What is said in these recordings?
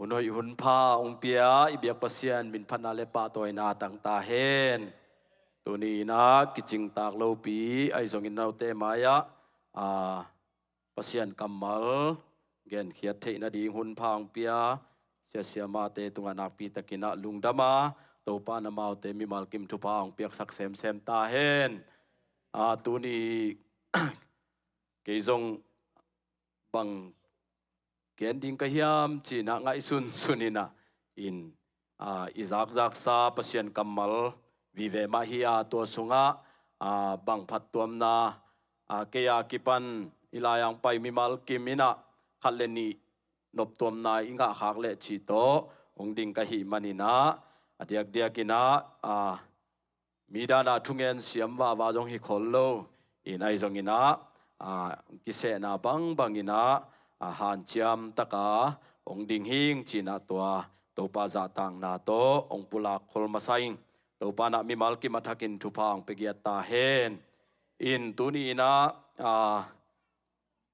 หุ่นหอยหุ่นพาองเปียอิเบียกปัสยนบินพันนาเลปาตัวนาตังตาเฮนตัวนี้นะกิจิงตากโลปีไอจงอินเราเตมายะปัสยนกัมมัลเกนเขียดเทนดีหุ่นพาองเปียเสียมาเตตุงานาปีตะกินะลุงดามาตัวปานามาเตมิมัลกิมทุพาองเปียกสักเซมตาเฮนตัวนี้เกยจงบังเกณฑ์ดิ้งกะยามจีน่ะไงสุนินะอินอิจากซาปัสยันกัมมัลวิเวมาฮิอาตัวสุงะบังพัดตัวมนาเกียกิปันอิลายังไปมิมัลกิมินะขัดเลนีนบตัวมนาอิงะหักเลชิโตองดิ้งกะหิมันินะเดียกินะมีดานาทุงเงินเสียมว่าจงฮิคอลโลอินไอจงอินะกิเสนาบังอินะหันจามตะกาองดิ่งหิงจีนาตัวปาจาตังนาโตองปุลาคอลมาไซงตัวปานะมิมัลกิมาทักินทุพังเปกียตาเฮนอินตุนีนะ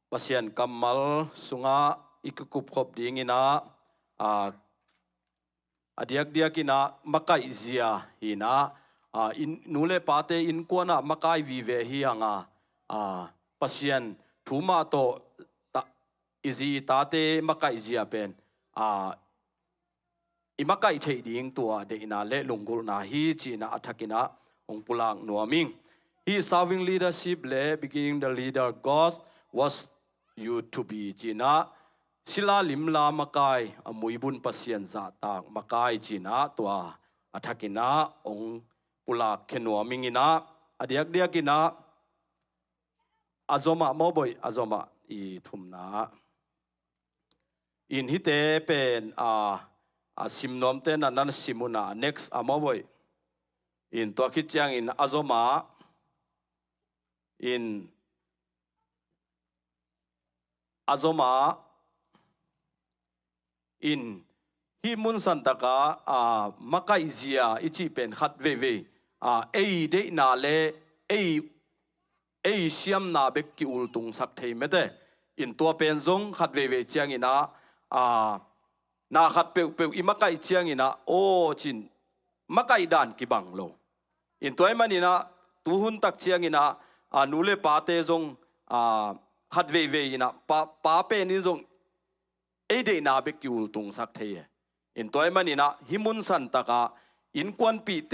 ปัสยันกัมมัลสุงะอิกคุบขบดิ่งอินะเดียกินะมักไกเซียหินะอินนูเลปาเตอินกวนะมักไกวิเวหิฮังปัสยันทุมาโตอิจีตาเตมักไกเซียเป็นอิมักไกเทดิ่งตัวเดอินาเลลุงกุลนาฮีจีนาอัฐกินะองปุลังนัวมิง He serving leadership le beginning the leader God was you to be จีนะศิลาลิมลามักไกอมุยบุญปัสยันจาตากมักไกจีนะตัวอัฐกินะองปุลักเขนัวมิงอินะเดียกินะอาจอมาโมบอยอาจอมาอีทุมนาอินฮิเตเป็นซิมนอมเตนันซิมุนา next มาวอยอินตัวคิดจังอินอาโซมาอินอาโซมาอินฮิมุนสันตะกามักไกเซียอิจิเป็นขัดเวเอเดนาเลเอเซียมนาเบกกิอุลตุงสักเทมเตอินตัวเป็นจงขัดเวจังอินะนาขัดเปอิมักไกเชียงอินะโอจินมักไกดานกิบังโลอินตัวมันอินะตูหุนตักเชียงอินะนูเลปาเตจงขัดเวอินะปาเปนิจงเอเดนาเบกิอุลตุงสักเทอินตัวมันอินะฮิมุนสันตะกาอินควนปีเต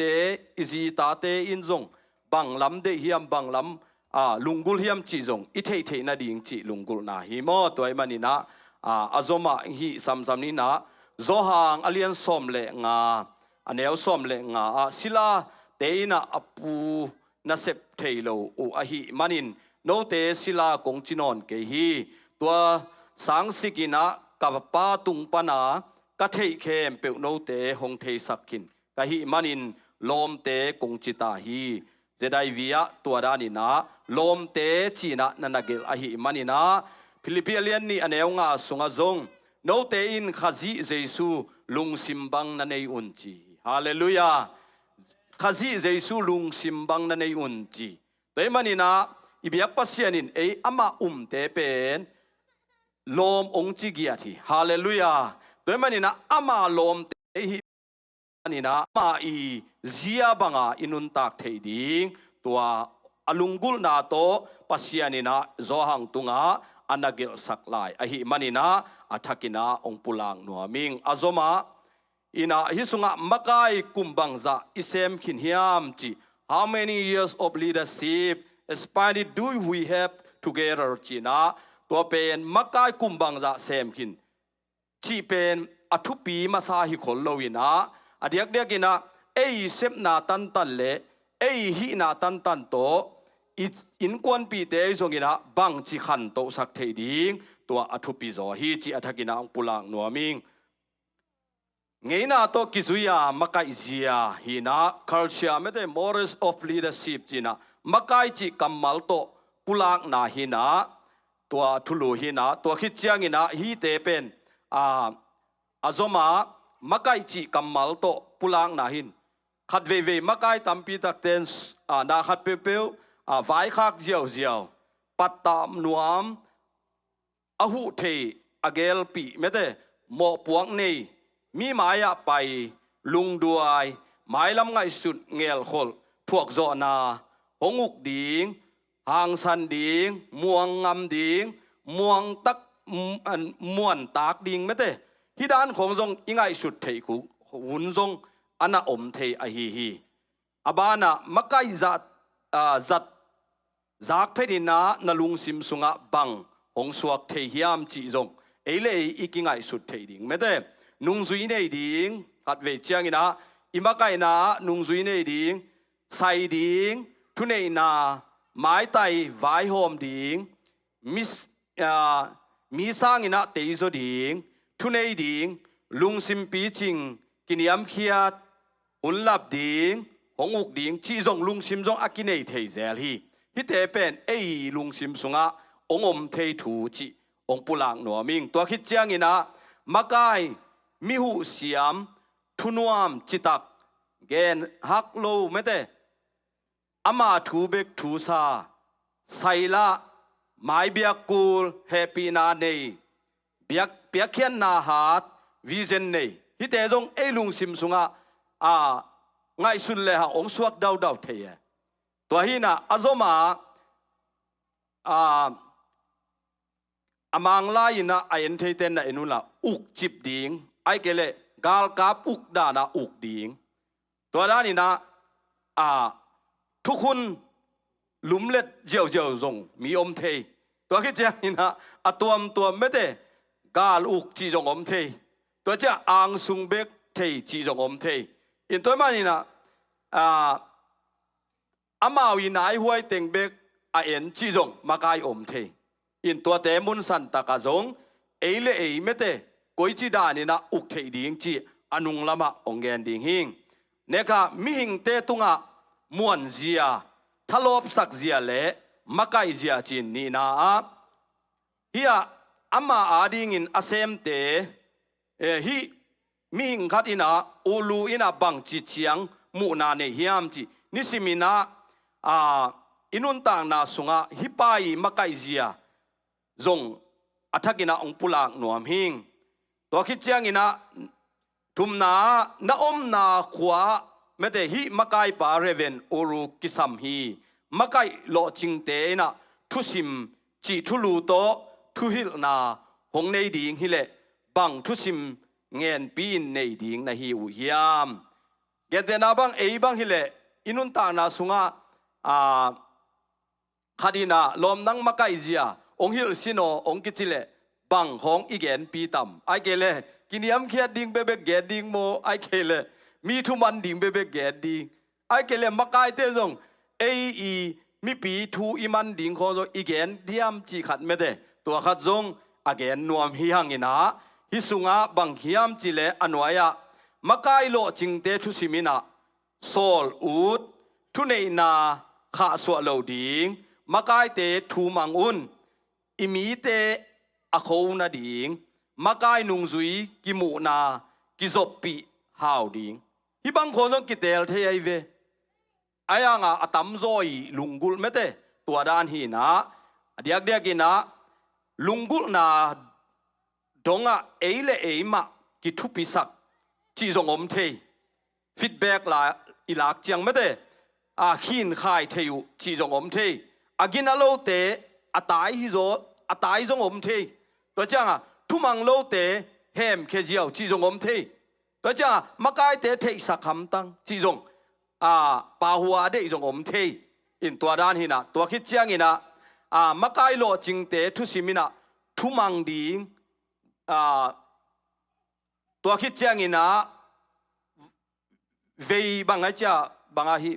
อิจีตาเตอินจงบังลำเดฮิมบังลำลุงกุลฮิมจีจงอิเทนาดิ่งจีลุงกุลนาฮิโมตัวมันอินะอาจอมาฮีซัมนี้นะโจฮังอเลียนสมเลงาอันเอลสมเลงาศิลาเตยนะอปูนัเซปเทโลอุอหิมันินโนเตศิลากงจินอนเกฮีตัวสังสิกินะกับปาตุงปนากะเทเคมเปวโนเตหงเทสักกินกะหิมันินลมเตกงจิตาฮีเจไดวิยะตัวดานินะลมเตจีนะนันเกลอหิมันินะฟิลิปปิเลียนนี่อันเอวงาสุงาจงโนเตอินขจีเจซูลุงซิมบังนันเออุนจีฮาเลลูยาขจีเจซูลุงซิมบังนันเออุนจีแต่มันนี่นะอิบยักปัสยานินอามาเตเป็นลมองจิกิอาทีฮาเลลูยาแต่มันนี่นะอามาลมเตหิมันนี่นะมาอีเจียบังอินุนตักเทดิงตัวอลุงกุลนาโตปัสยานินะโจหังตุงาอันนักเกลสักลายอหิมันินะอัฐกินะองปุลังนัวมิงอาโซมาอินะฮิสุงะมักไกกุมบังซาอิเซมขินฮิยามจี how many years of leadership expanded do we have together จีนะตัวเป็นมักไกกุมบังซาเซมขินจีเป็นอัทุปีมาซาฮิคอลโลวินะอเดียกกินะเอเซมนาตันเลเอฮินาตันโตอินกวนปีเตยจงอินะบังจิขันโตสักเทดิงตัวอัทุปิโซฮีจิอัฐกินะองปุลังนัวมิงเงยนาโตกิจุยามักไกเซียฮีนะ culture ไม่ได้ morals of leadership จีนะมักไกจิกัมมัลโตปุลังนาฮีนะตัวทุลูฮีนะตัวคิดเจียงอินะฮีเตเป็นอาโซมามักไกจิกัมมัลโตปุลังนาหินขัดเวมักไกตัมปีตักเตนนาขัดเปวไว้คักเจียวปัตตามนวมอหุเทอเกลปีไม่ได้ หมอปวงนี่มีหมายไปลุงด้วยหมายลำไงสุดเงลขลพวกโจนาหงุกดิงหางสันดิงม่วงงำดิงม่วงตักม่วนตากดิงไม่เต้ฮิดานของทรงยังไงสุดเทกุหุ่นทรงอันน่ะอมเทอฮีอบานะมักไกจัดจากเพดินาณลุงซิมสุงะบังหงสวกเทียมจีจงเอเลอีกิงไงสุดเทียดิงไม่ได้นุงซุยเนดิงกัดเวจียงนะอิมักไกนานุงซุยเนดิงใส่ดิงทุเนนาไม้ไตไวโฮมดิงมีสร้างนะเตยโซดิงทุเนดิงลุงซิมปีจิงกินยำเขียดอุนลับดิงหงอุกดิงจีจงลุงซิมจงอากินเนเทเซลฮีฮิเตเป็นลุงซิมสุงะองอมเทถูจิองปุลังหนัวมิงตัวคิดเจียงอินะมักไกมิหุเสียมทุนวมจิตักเกนฮักโลไม่เตอามาถูเบกถูซาไซละไม้เบียกูลเฮปีนาเนเบียกเขียนนาฮาดวิเซนเนฮิเตจงลุงซิมสุงะง่ายสุดเลยฮะองสวกดาวเทียตัวฮีน่ะอโซมามังลายนะไอเอ็นเทเตนนะเอ็นุละอุกจิบดิงไอเกเลกาลกาบอุกดานะอุกดิงตัวด้านนี้นะทุกคนลุมเล็ดเจียวจงมีอมเทตัวคิดเจ้านี่นะตัวไม่ได้กาลอุกจีจงอมเทตัวเจ้าอ่างสุงเบกเทจีจงอมเทอินตัวมันนี่นะอามาวินัยหวยเต็งเบกไอเอ็นจีจงมากายอมเทอินตัวเตมุนสันตะกะจงเลไม่เตกุยจีดานี่นะอุกเทดิงจีอนุงละมะองเกนดิงหิงเนี่ยค่ะมิหิงเตตุงะมวนเจียทะลบสักเจียเละมากายเจียจีนนี่นะเฮียอามาอาดิงินอาเซมเตฮิมิหิงคัดอินะอูลูอินะบังจีเชียงมูนาเนฮิยามจีนิสิมินะอินุนต่างนาสุงะฮิปายมากายเจียจงอัฐกินะองปุลากหนวมหิงตัวคิดเจียงอินะทุมนานาอมนาขวาไม่ได้ฮิมากายปาเรเวนอูรุกิสัมฮีมากายโลจิงเตนะทุสิมจีทุลูโตทุฮิลนาหงในดิงฮิเลบังทุสิมเงินปีนในดิงนะฮิอุยามเกเตนาบังบังฮิเลอินุนตานาสุงะคดีนาลมนังมากายเจียองฮิลซิโนองกิจิเลบังหงอีเกนปีตัมไอเกเลกินยำเขียดดิงเบเบเกดิงโมไอเกเลมีทุมันดิงเบเบเกดิงไอเกเลมากายเตจงมีปีทูอิมันดิงโคโซอีเกนดิยมจีขัดไม่ได้ตัวขัดจงอเกนนวมฮิฮังอินะฮิสุงะบังฮิยมจีเลอนุยะมากายโลจิงเตทุสิมินะโซลอูดทุเนนาข้าสวะโลดิงมากายเตทูมังอุนอิมีเตอโคนาดิงมากายนุงซุยกิมูนากิจบปีฮาวดิงฮิบังคนต้องกิเตลเทียเวไอ้ยังอาตัมโซยลุงกุลไม่เตตัวด้านฮีนะเดียกกินะลุงกุลนาดงเลมากิทุปิสักจีจงอมเทฟีดแบ็กลาอิลักจังไม่เตขินขายเทยุจีจงอมเทกินอโลเตตายฮิโซตายจงอมเทตัวจังทุมังโลเตเฮมเคเจียวจีจงอมเทตัวจังมากายเตเทสักคำตั้งจีจงปาหัวเดจงอมเทอินตัวด้านหินะตัวคิดเจียงหินะมากายโลจิงเตทุสิมินะทุมังดิงตัวคิดเจียงหินะเวบังไอจ้าบังไอฮิ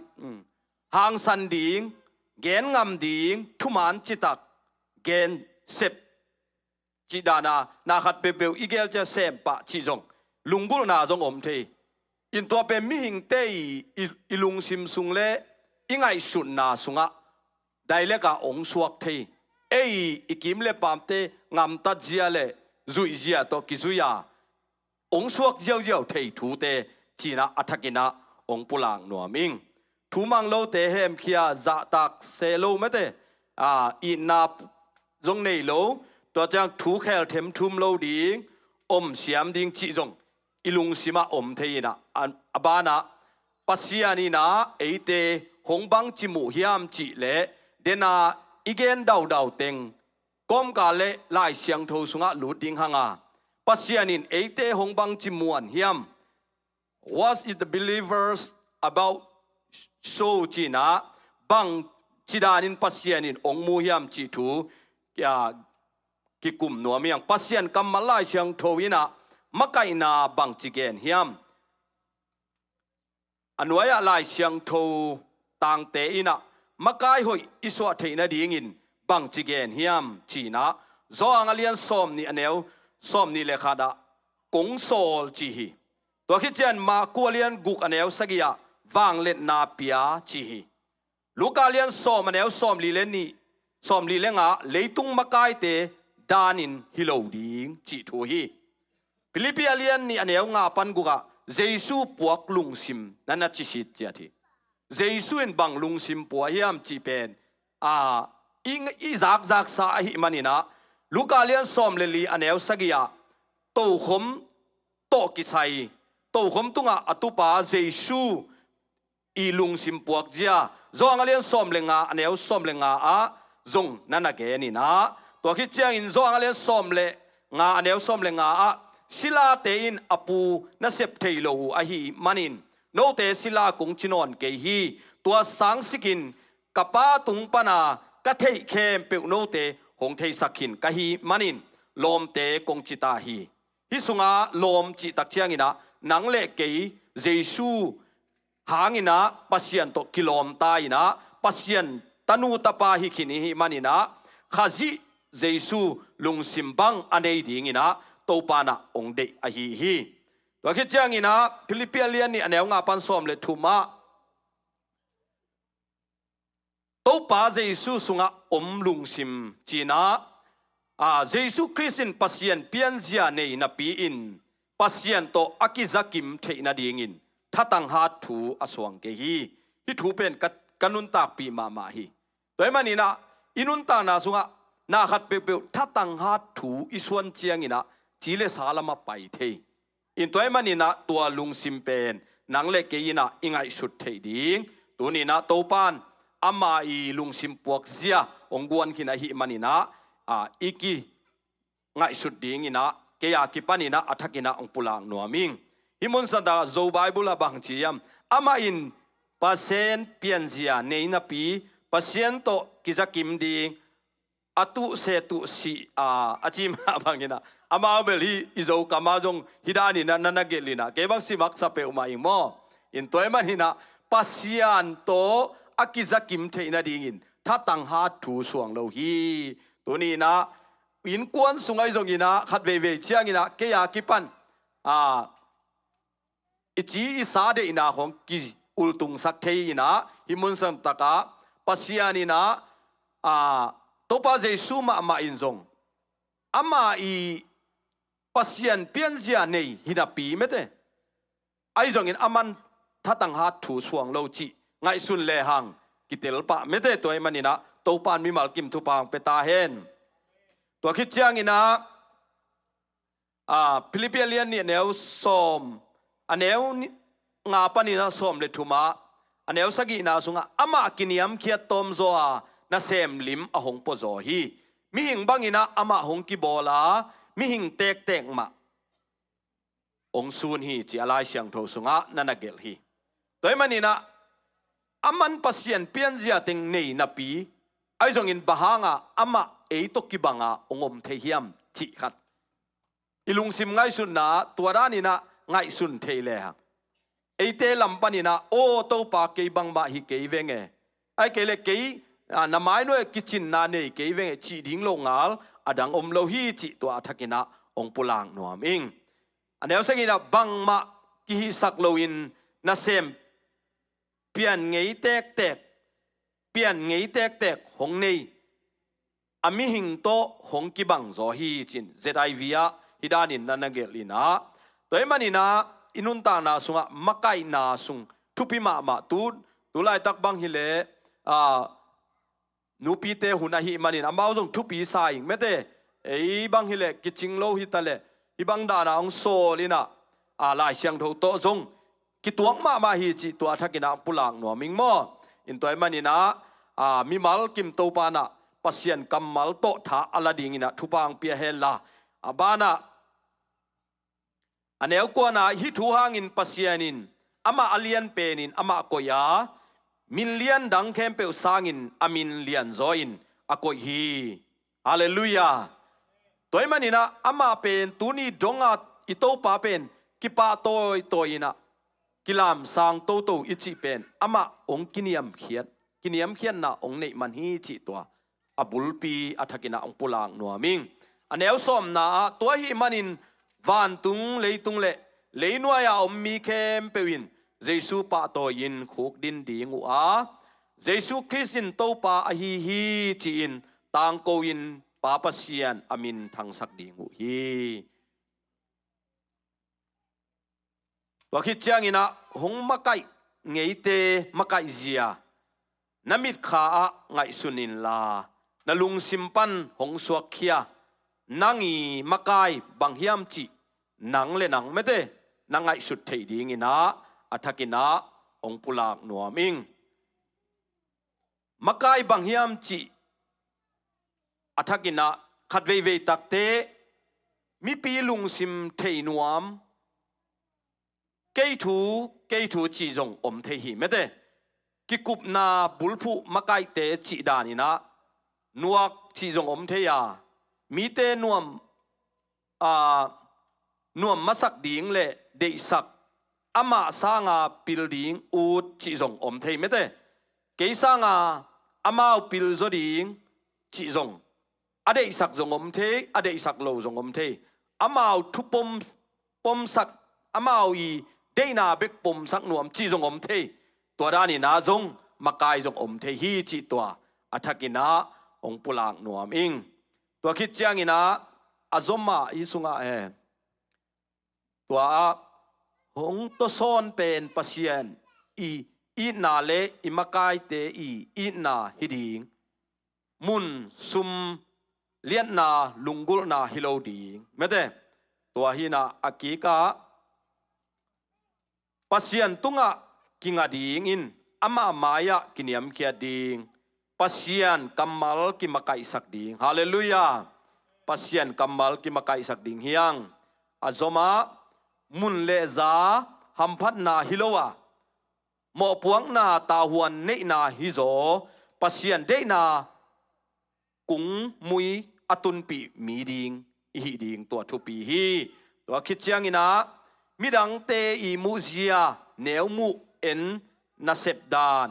หางสันดิงเกนงำดิงทุมันจิตักเกนเซปจีดานาขัดเปเปลอีเกลจะเซมปะจีจงลุงกุลนาจงอมเทอินตัวเป็นมิหิงเตอีลุงซิมซุงเล่อีไงสุนนาสุงะได้เล็กองสวกเทอีกิมเล่ปามเตงำตัดเจียเล่จุยเจียตัวกิจุยาองสวกเจียวเทถูเตจีน่าอัฐกินะองปุลังนัวมิงทุมังโลเตเฮมขียจะตักเซโลไม่เตอินาจงในโลตัวจังถูแคลเทมทุมโลดิง เสียมดิ้งจีจงอิลุงสิมาเทียนะอบานะปัสยานีนะเตหงบังจิมุฮิมจีเล่เดนาอีเกนดาวเต็งก้มกาเล่ไล่เสียงโทสุงะหลุดดิ้งหังาปัสยานินเตหงบังจิมวนฮิม was it the believers about so จีนะบังจีดานินปัสยานินองมูฮิมจีทูกิกุมนัวเมียงปัสยันกัมมาลายเชียงโทวินะมักไกนาบังจิเกนเฮียมอันวยลายเชียงโทต่างเตอินะมักไกหอยอิสวะเทนะดีงินบังจิเกนเฮียมจีนะโซอังเลียนสอมนี่อันเอวสอมนี่เลขาดากงโซลจีฮีตัวคิดเจนมากัวเลียนกุกอันเอวสกิยาวังเล็ดนาเปียจีฮีลูกาเลียนสอมอันเอวสอมลีเลนนี่สอมลีเลงะเลยตุงมักไกเตดานินฮิโลดิงจิทูฮีฟิลิปปิอาเลียนนี่อันเอวงาปันกุกะเจสูปวกลุงซิมนั่นน่ะจิสิตเจทีเจสูอินบังลุงซิมปัวเฮียมจีเป็นอีจากสาหิมันินะลูกาเลียนสอมเลลีอันเอวสกิยาโตขมโตกิไซโตขมตุงะอตุปาเจสูอีลุงซิมปวกเจียจงเลียนสอมเลงาอันเอวสอมเลงาจงนั่นน่ะเกนี่นะตัวคิดเจียงอินจงเลียนสอมเลงาอันเอวสอมเลงาศิลาเตอินอปูนัเซปเทโลอะฮีมันินโนเตศิลากงจินอนเกฮีตัวสังสิกินกป้าตุงปนากะเทเคมเปโนเตหงเทสักินกะฮีมันินลมเตกงจิตาฮีฮิสุงาลมจิตักเจียงอินะนังเลเกยเจซูหางอินะปัสยันโตกิโลมตายนะปัสยันตนูตปาฮิคินิฮิมันินะขจิเจซูลุงซิมบังอันเดดิงินะโตปานะองเดอฮีฮีตัวคิดจังอินะฟิลิปปิอาเลียนนี่อันเอวงาปันสอมเลทุมาโตปาเจซูสุงะลุงซิมจีนะเจซูคริสต์ปัสยันเปียนเจียเนยนับปีอินปัสยันโตอากิซักิมเทนาดีงินถ้าตั้งหาถูอสวงเกฮีที่ถูเป็นกันุนตากปีมาฮีโดยมันนี่นะอินุนตานาสุงะนาขัดเปเปถ้าตั้งหาถูอิส่วนเจียงอินะจีเลสาลมาไปเทอินตัวมันนี่นะตัวลุงซิมเป็นนังเล็กเกยินะอิงไอสุดเทดิ้งตัวนี้นะโตปานอามาอีลุงซิมปวกเสียองกวนขินะฮิมันนี่นะอีกีไงสุดดิ้งอินะเกียกิปันนี่นะอัฐกินะองปุลังนัวมิงฮิมุนสันดาโซไบเบิลบังจียมอามาอินปัสเซนเปียนเสียเนยนับปีปัสเซนโตกิจักิมดิ้งอตุเซตุสีอาจิมาบังกินะอามาเบลีอิโซกามาจงฮิดานินะนันเกลินะเก็บังสิมักซาเปอุมาอิโมอินตัวมันหินะปัสยันโตอากิจักิมเทนะดิ้งถ้าตั้งหาถูสวงโลฮีตัวนี้นะอินกวนสุงไอจงอินะขัดเวเจียงอินะเกียกิปันอิจีอิสาเดอินะของกิอุลตุงสักเทอินะฮิมุนสัมตะกะปัสยานินะโตปาเจซูมาอินจงอามาอีปัสยันเปียนเจียเนยฮินาปีเมเตไอจงอินอามันถ้าตั้งหาถูสวงโลจีไงสุนเลหังกิเตลปะเมเตตัวมันนี่นะโตปานมีมัลกิมทุปางเปตาเฮนตัวคิดจังอินะฟิลิปปิอาเลียนนี่เนวสอมอันเนวงาปานี่นะสอมเลทุมาอันเนวสกินาสุงะอามากินิยมเคียตอมโซอานาเซมลิมอหงปโซฮีมิหิงบังอินะอามาหงกิโบลามิหิงเตกมาองซูนฮีจีอะไรเสียงโทสุงะนันเกลฮีตัวมันนี่นะอามันปัสยันเปียนเจียติงเนยนับปีไอจงอินบะฮางะอามาตกิบังะองเทียมจิขัดอิลุงซิมไงสุนนะตัวด้านี่นะไงสุนเทเลฮะเตลัมปานี่นะโอโตปาเกบังบะฮิเกเวงไอเกเลเกน้ำไม้ด้วยกิจินนาเนเกเวงจีดิ้งลงงาลอดังโลฮีจิตัวอัฐกินะองปุลังนัวมิงอันเดียวสักนะบังมากิฮิสักโลอินนาเซมเปลี่ยนไงเตกเปลี่ยนไงเตกหงเนยอามิหิงโตหงกิบังโซฮีจินเซดไอวิอาฮิดานินนันเกลินะตัวมันนี่นะอินุนตานาสุงะมักไกนาสุงทุพิมาตูไลตักบังฮิเลนูปีเตหุนาฮิมันินอามาจงทุปีสายเมเตบังฮิเลกิจิงโลฮิตาเล ibang da na ong so lina lai siang tho to zong ki tuang ma hi chi tua thakina pulang no ming mo in toy manina mi mal kim to pa na pasien kamal to tha alading ina thupang pia hela abana aneu ko na hi thu hangin pasianin ama alian penin ama koya million dang kem pe sangin amin lian zoin akoi hi hallelujah toy manina ama pen tuni donga ito pa pen kipa toy toina kilam sang to to ichi pen ama ong kiniam khian na ong nei man hi chi to abulpi athakina ong pulang nuaming aneu som na to hi manin van tung leitung le leinuaya om mi kem pewin jesu pa to in khuk din ding u a jesu christin to pa a hi chi in tang ko in pa pasian amin thang sak ding u hi wakit chiang ina hong makai ngei te makai zia namit kha a ngai sunin la nalung simpan hong suak khia nangi makai banghiam chi nang le nang mete nangai sut thei ding ina athakina ong pulak nuaming makai banghiam chi athakina khatwei wei takte mi pi lung sim thei nuam kei thu chi jong om thei hi mete ki kup na bulphu makai te chi danina nuak chi jong om thei ya mi te nuam masak ding le de sak ama sanga building ut chi jong om thei mete ke sanga amao pil zo ding chi jong ade sak jong om thei ade sak lo jong om thei amao thu pom sak amao i deina bek pom sak nuam chi jong om thei to dani na jong makai jong om thei hi chi to athakina ong pulang nuam ing to khit chiang ina azoma isunga tua hong to son pen pasien i na le i makai te i na hiding mun sum lian na lunggulhna hiloding mete tua hina akika pasien tunga kinga ding in ama maya kiniam kia ding pasien kamal ki makai sak ding hallelujah pasien kamal ki makai sak ding hiang azoma mun le za hamphat na hilowa mo puang na ta huan nei na hizo pasien de na kung mui atun pi mi ding hi ding to thu pi hi to khichiang ina midang te i muzia neu mu en na sep dan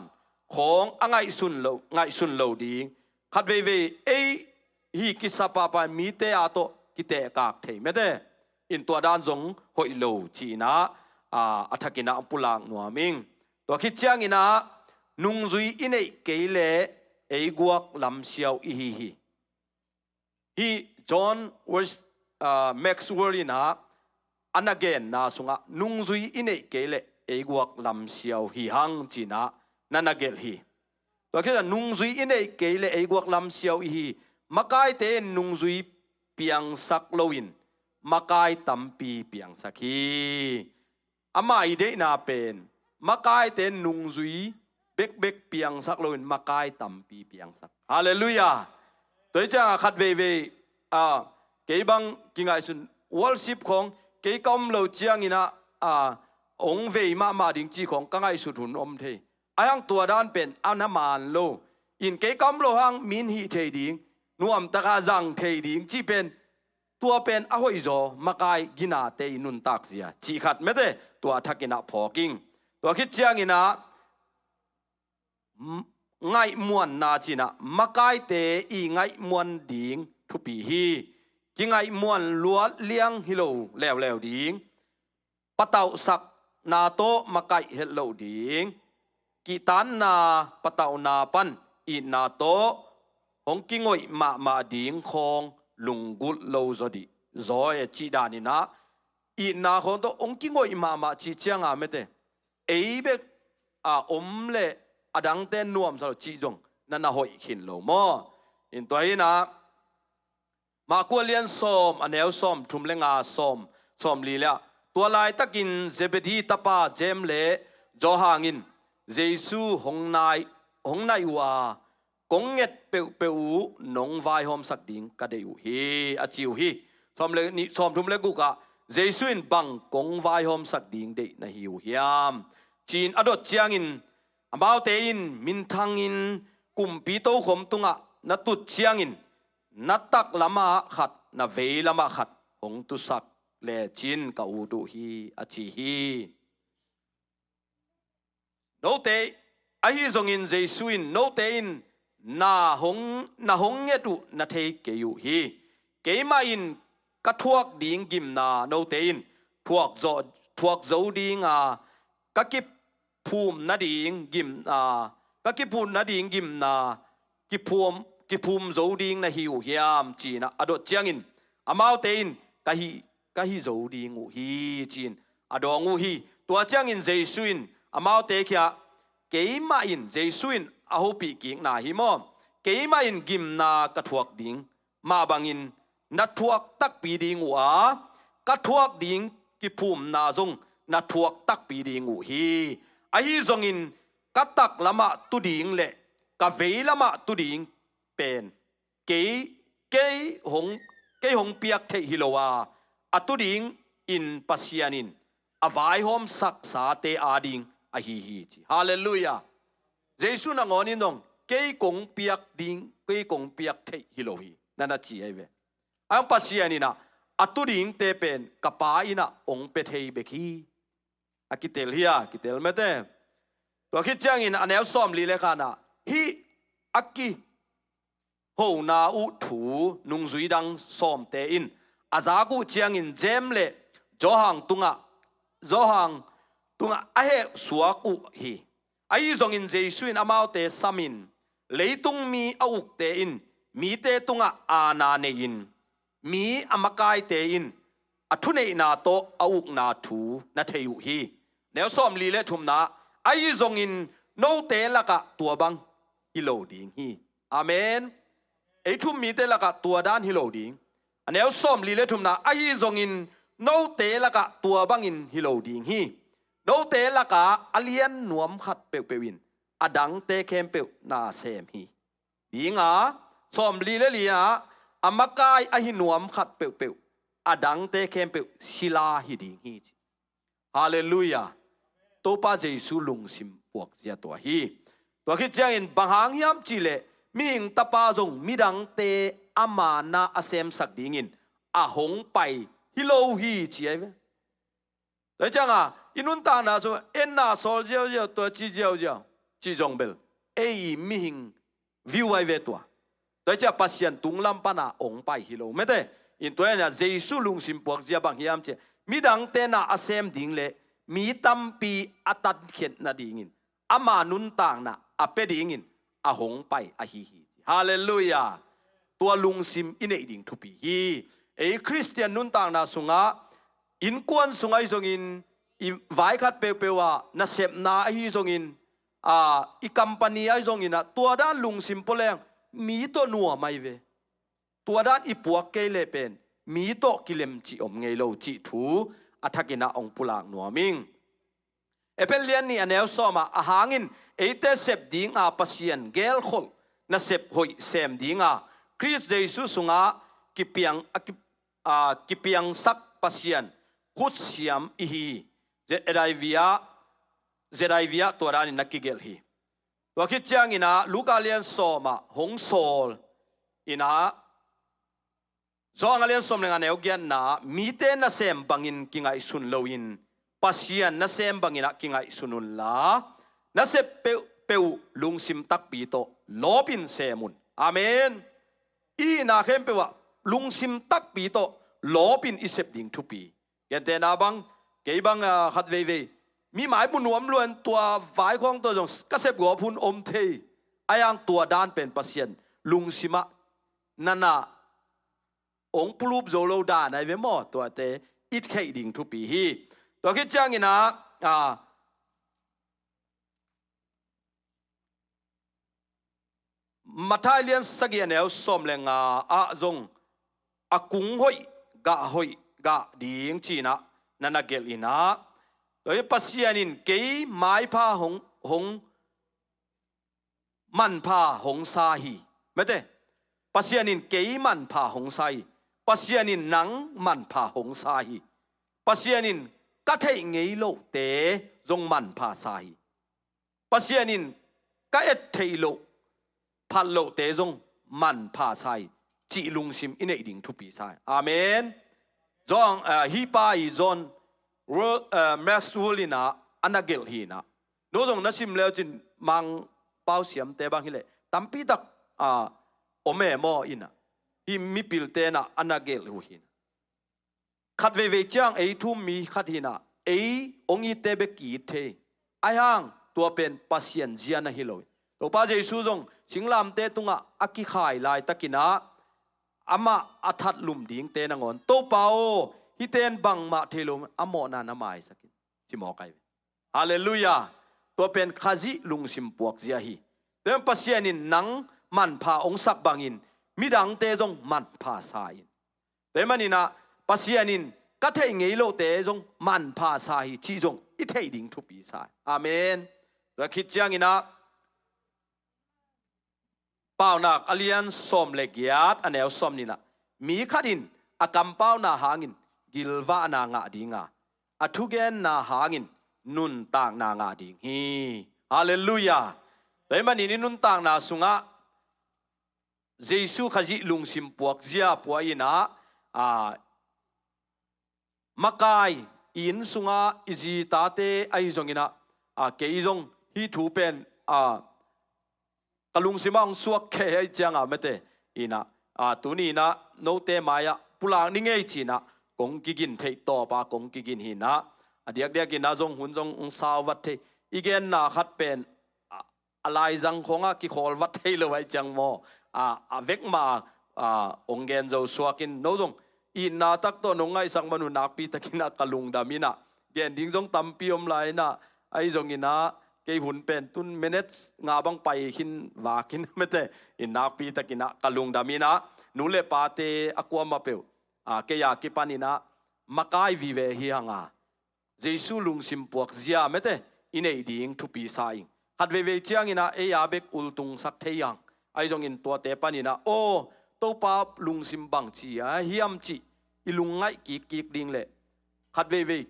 khong angai sun lo ding khat ve hi kisapa pa mi te ato kite kak thei mede in to dan jong hoi lo chi na athakina ampulang nuaming to khichiang ina nungzui inei keile eiguak lam siau hi John was Maxwell ina and again na sunga nungzui inei kele eiguak lam siau hi hang china nanagel hi to kisa nungzui inei kele eiguak lam siau hi makai te nungzui piang sak loin makai tampi piang sakhi ama ide na pen makai te nungzui bek piang sak loin makai tampi piang sak hallelujah toi cha khat ve ke bang kingai sun worship khong ke kom lo chiang ina ong ve ma ding chi khong kangai su thun om the ayang tua dan pen anaman lo in ke kom lo hang min hi the ding nuam taka jang the ding chi pen tua pen a hoi zo makai gina te nun tak zia chi khat me de tua thakina phoking tua khit chiang ina ngai muan na china makai te i ngai muan ding thu pi hi ki ngai muan luat liang hilo lew ding patau sak na to makai hello ding ki tan na patau na pan i na to hong ki ngoi ma ding khong lungul lo zodi zoe chi dani na i na khong to hong ki ngoi ma chi chiang a mete ei be om le adang ten nuam sa chi jong na hoi khin lo mo in toy na มากัวเลียนส้มอันเอวส้มทุ่มเลงาส้มลีละตัวลายตะกินเซเบดีตาป้าเจมเล่จอหางินเยซูหงนายว่ากงเง็ดเปวหนงไวหอมสักดิ่งกะเดียวฮีอาจิวฮีส้มเลนี่ส้มทุ่มเลกุกะเยซูอินบังกงไวหอมสักดิ่งเดนะฮิวฮิยามจีนอดดเจียงอินอบ่าวเตอินมินทังอินกุมปีโตขมตุงะนัตุดเจียงอินนัตักละมาขัดนาเวละมาขัดหงตุสักเลจินกะอูดูฮีอาจิฮีโนเตอฮีซงอินเจสุอินโนเตอินนาหงเงตุนาเทเกยูฮีเกมาอินกะทวกดิงกิมนาโนเตอินทวกโจดิงกะกิภูมินาดิงกิมกะกิภูมินาดิงกิมนากิภูมิโจดิงนะฮิวเฮียมจีนะอดดเจียงอินอามาวเตอินกะฮิโจดิงอูฮีจีนอดองอูฮีตัวเจียงอินเจสุอินอามาวเตเคียเกมาอินเจสุอินอาหูปีกิงนาฮิมอเกมาอินกิมนากะทวกดิงมาบังอินนัทวกตักปีดิงวากะทวกดิงกิภูมินาจงนัทวกตักปีดิงอูฮีอฮีจงอินกะตักละมะตุดิงเลกะเวละมะตุดิงเป็นเกหงเปียกเทฮิโลวาอตุดิงอินปัสยานินอวายหอมสักษาเตอาดิงอฮีฮีจีฮาเลลูยาเยซูนางอนินดงเกยกงเปียกดิงเกยกงเปียกเทฮิโลฮีนั่นน่ะจีไอเวอังปัสยานินะอตุดิงเตเป็นกะปาอินะองเปเทเบคีอากิเตลเฮียกิเตลเมเตตัวคิดจังอินอันเอลซอมลีเลขานะฮีอากิโหนาอุถูนุงซุยดังซอมเตอินอาซากุจังอินเจมเลจอหังตุงะอาเฮสวกุฮีไอซงอินเจสุอินอามาวเตซามินเลยตุงมีอาอุกเตอินมีเตตุงะอานาเนอินมีอามากายเตอินอทุเนนาโตอาอุกนาถูนาเทยุฮีแนวซอมลีเลทุมนาไอซงอินโนเตละกะตัวบังฮิโลดิงฮีอาเมนไอทุมมีเตละกะตัวด้านฮิโลดิงอันแนวซอมลีเลทุมนาไอซงอินโนเตละกะตัวบังอินฮิโลดิงฮีโนเตละกะอเลียนนวมขัดเปวินอดังเตเคมเปวนาเซมฮีดิงซอมลีเลลีอามากายอหินวมขัดเปวอดังเตเคมเปวศิลาฮิดิงฮีฮาเลลูยาโตปาเจสุลุงซิมปวกเสียตัวฮีตัวคิดจังอินบางหางยามจิเลมีอิงตาปาจงมีดังเตอามานาอาเซมสักดิงินอาหงไปฮิโลฮีจีไอเวแล้วจังอินุนตานาสุเอ็นนาโซเจียวตัวจีเจียวจีจงเบลเอมีหิงวิวไอเวตัวแล้วจะปัสยันตุงลำปนาองไปฮิโลไม่ได้อินตัวเนี่ยเจสุลุงซิมปวกเสียบางยามเจมีดังเตนาอาเซมดิงเลมีตัมปีอัตัดเขียนนาดิงินอามานุนต่างนะอาเปดิงินอาหงไปอาฮีฮีฮาเลลูยาตัวลุงซิมอินเอดิงทุปีฮีเอคริสเตียนนุนต่างนะสุงะอินกวนสุงไอซงอินอีไว้ขัดเปวว่านาเสพนาไอฮีซงอินอีคัมปานีไอซงอินตัวด้านลุงซิมโปแรงมีตัวนัวไม่เวตัวด้านอีปวกเกเลเป็นมีโตกิเลมจีอมไงโลจีถูอัฐกินะองปุลางนัวมิงเอเปเลียนนี่อันเอลซอมาอาหางินเอเตเซปดิงอาปัสยันเกลขลนาเซปหอยเซมดิงคริสเจสุสุงกิเปียงสักปัสยันขุดเสียมอีฮีเจไดวิอาตัวรานินักกิเกลฮีตัวคิดจังอินะลูกาเลียนซอมาหงโซลอินะจองเลียนสมเลงานเอวเกียนนามีเตนนาเซมบังอินกิงไอสุนโลอินปัสยันนาเซมบังอินกิงไอสุนุนลานาเซเปวลุงซิมตักปีโตลบินเซมุนอาเมนอีนาเข้มเปวะลุงซิมตักปีโตลบินอิเซบดิงทุปีเกันเตนาบังเกยบังขัดเวมีหมายมุนวมล้วนตัวฝ่ายของตัวจงกเซบหัวพุนอมเทอายังตัวด้านเป็นปัสยันลุงซิมะนานาองปลูบโจโลดาในเวมอตัวเตอิดแค่ดิ่งทุปีฮีตัวคิดจังอินะมาทายเลียนสักยันเอลสมเลงจง akung hoi ga ding china nana gel ina doi pasianin ke mai pha hong man pha hong sa hi mate pasianin ke man pha hong sa hi pasianin nang man pha hong sa hi pasianin ka thei ngei lo te jong man pha sa hi pasianin ka et thei lo phal lo te jong man pha sai chi lung sim inei ding thu pi sai amen jong hi pa I zon masulina anagel hina no jong na sim leo chin mang pau siam te bang hile tampi tak ome mo ina hi mi pil te na anagel hu hin khat ve chang ei thum mi khat hina ei ongi te be ki the ai hang tua pen pasien ziana hiloi to pa jesu jong singlam te tunga aki khai lai takina ama athat lum ding te nangon to pao hi ten bang ma thelum amo na namai sakin chimo kai hallelujah to pen khazi lung sim puak zia hi tem pasianin nang man pha ong sak bangin midang te jong man pha sai te manina pasianin ka thei ngei lo te jong man pha sa hi chi jong I thei ding thu pi sai amen ra khit chiang ina pau nak alian som le giat anel som ni na mi khadin akam pau na hangin gilwa na nga dinga athugen na hangin nun tang na nga ding hi hallelujah dai mani ni nun tang na sunga jesu khaji lung sim puak zia puaina makai in sunga izi tate ai zongina ke izong hi thu pen kalung simang suak ke ai changa mate ina tuni na no te maya pulang ni ngei china kong kigin thei to pa kong kigin hi na adiak dia ki na jong hun jong ung saw wat the igen na khat pen alai jang khonga ki khol wat thei lo ai chang mo vek ma ongen zo suakin no jong ina tak to no ngai sang manu nak pi takina kalung damina gen ding jong tampi om lai na ai jong ina ke hun pen tun minutes nga bang pai hin wa kin mete ina pi takina kalung damina nule pate akwa ma pe ke ya ki panina makai vive hi hanga jesu lung sim puak zia mete inei ding thu pi sai hat ve chiang ina e ya bek ultung sak theyang ai jong in to te panina o to pa lung sim bang chi hiam chi ilungai ki ding le khat ve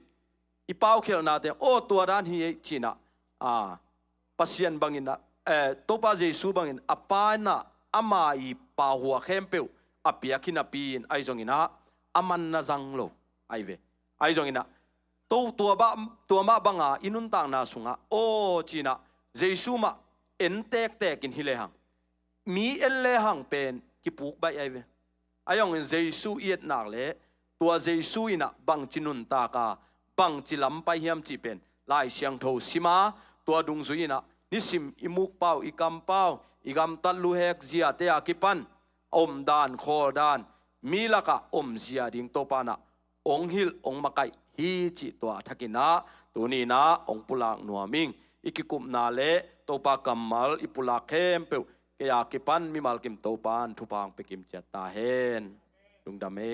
I pau khel na te o to dan hi china pasien bangina to pa jesu bangin apa na ama I pa huwa khempeu apia khina pin ai jong ina aman na jang lo ai ve ai jong ina to ma banga inun tang na sunga o china jesu ma en tek in hile hang mi elle hang pen ki puk bai ai ve ayong in jesu iet nak le tua jesu ina bang chinun ta ka bang chilam pai hiam chi pen lai siang tho sima tua dung zuina nisim imuk pau ikam pau igam talu hek zia te akipan om dan khol dan milaka om zia ding topana ong hil ong makai hi chi tua thakina tuni na ong pulang nuaming ikikum na le topa kamal ipulak khem pe ke akipan mi malkim topan thupang pekim chat ta hen lungdam e